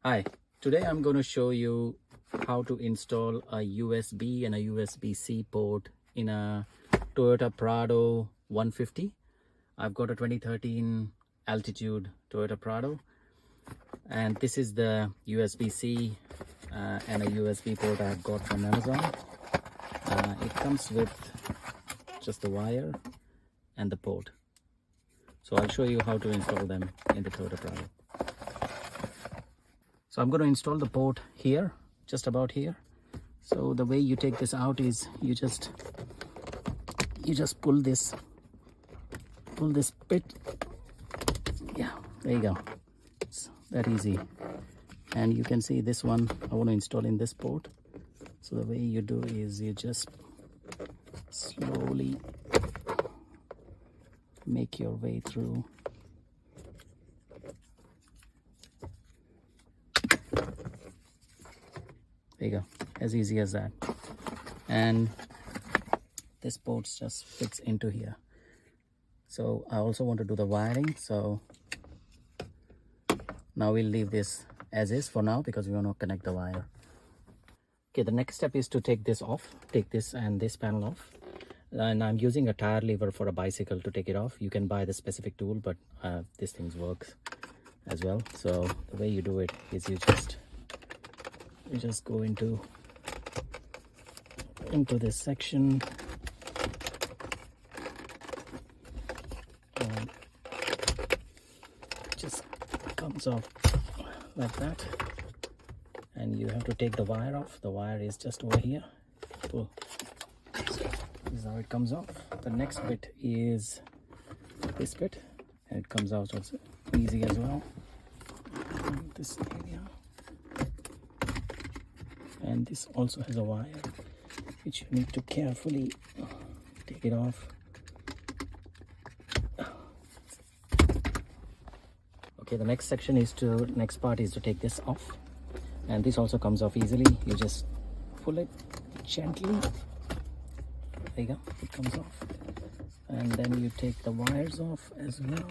Hi, today I'm going to show you how to install a USB and a USB-C port in a Toyota Prado 150. I've got a 2013 Altitude Toyota Prado, and this is the USB-C and a USB port I've got from Amazon. It comes with just the wire and the port. So I'll show you how to install them in the Toyota Prado. So I'm going to install the port here, just about here. So the way you take this out is you just pull this bit. Yeah, there you go. It's that easy. And you can see this one I want to install in this port. So the way you do is you just slowly make your way through. There you go, as easy as that. And this port just fits into here. So I also want to do the wiring, so now we'll leave this as is for now because we want to connect the wire. Okay, the next step is to take this off, take this and this panel off. And I'm using a tire lever for a bicycle to take it off. You can buy the specific tool, but this thing works as well. So the way you do it is you just go into this section and it just comes off like that, and you have to take the wire off. The wire is just over here. Pull. So this is how it comes off. The next bit is this bit, and it comes out also easy as well. This area. And this also has a wire which you need to carefully take it off. Okay, the next part is to take this off, and this also comes off easily. You just pull it gently. There you go, it comes off. And then you take the wires off as well.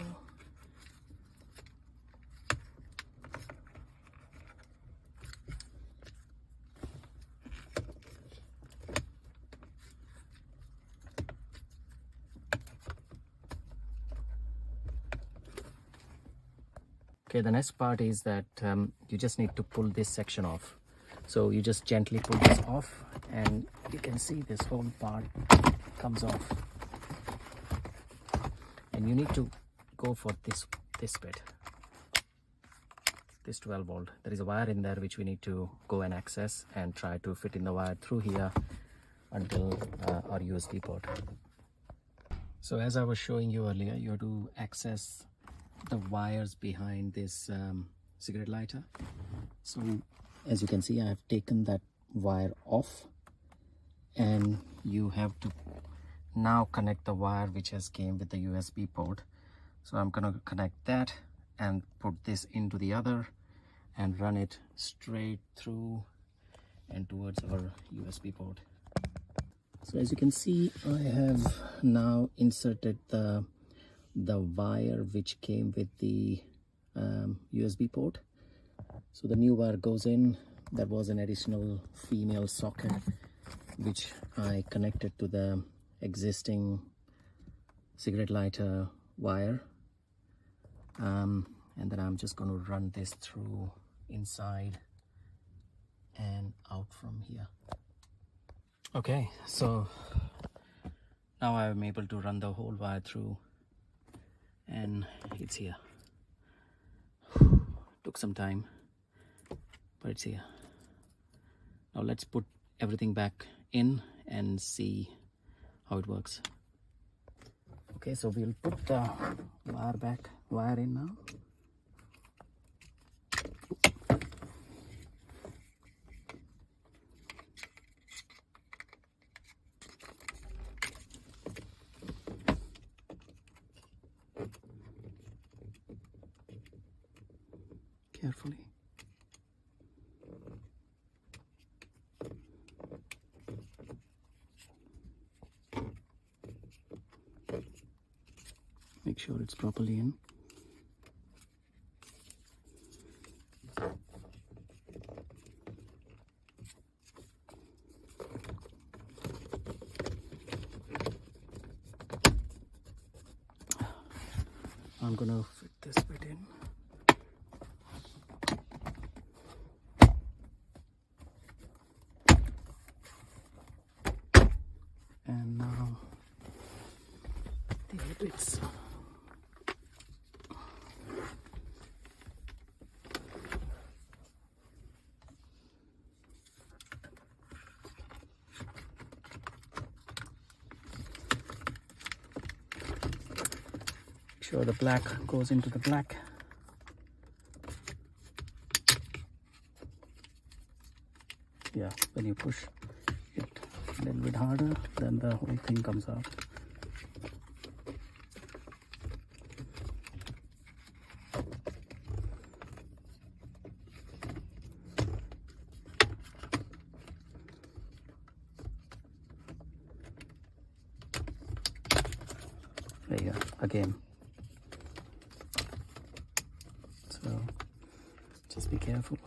Okay, the next part is that you just need to pull this section off. So you just gently pull this off, and you can see this whole part comes off. And you need to go for this bit, this 12 volt. There is a wire in there which we need to go and access and try to fit in the wire through here until our USB port. So as I was showing you earlier, you have to access the wires behind this cigarette lighter. So as you can see, I have taken that wire off, and you have to now connect the wire which has came with the USB port. So I'm going to connect that and put this into the other and run it straight through and towards our USB port. So as you can see, I have now inserted the wire which came with the USB port. So the new wire goes in. There was an additional female socket which I connected to the existing cigarette lighter wire, and then I'm just going to run this through inside and out from here. Okay, so now I'm able to run the whole wire through, and it's here. Took some time, but it's here. Now let's put everything back in and see how it works. Okay, so we'll put the wire in now. Carefully. Make sure it's properly in. gonna fit this bit in. And now the other bits. Sure the black goes into the black. Yeah, when you push it a little bit harder, then the whole thing comes out. There you go, again. So just be careful.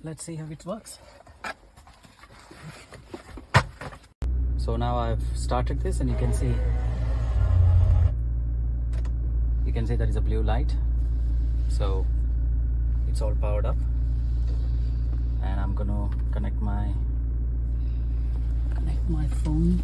Let's see how it works. So now I've started this, and you can see there is a blue light. So it's all powered up, and I'm gonna connect my phone.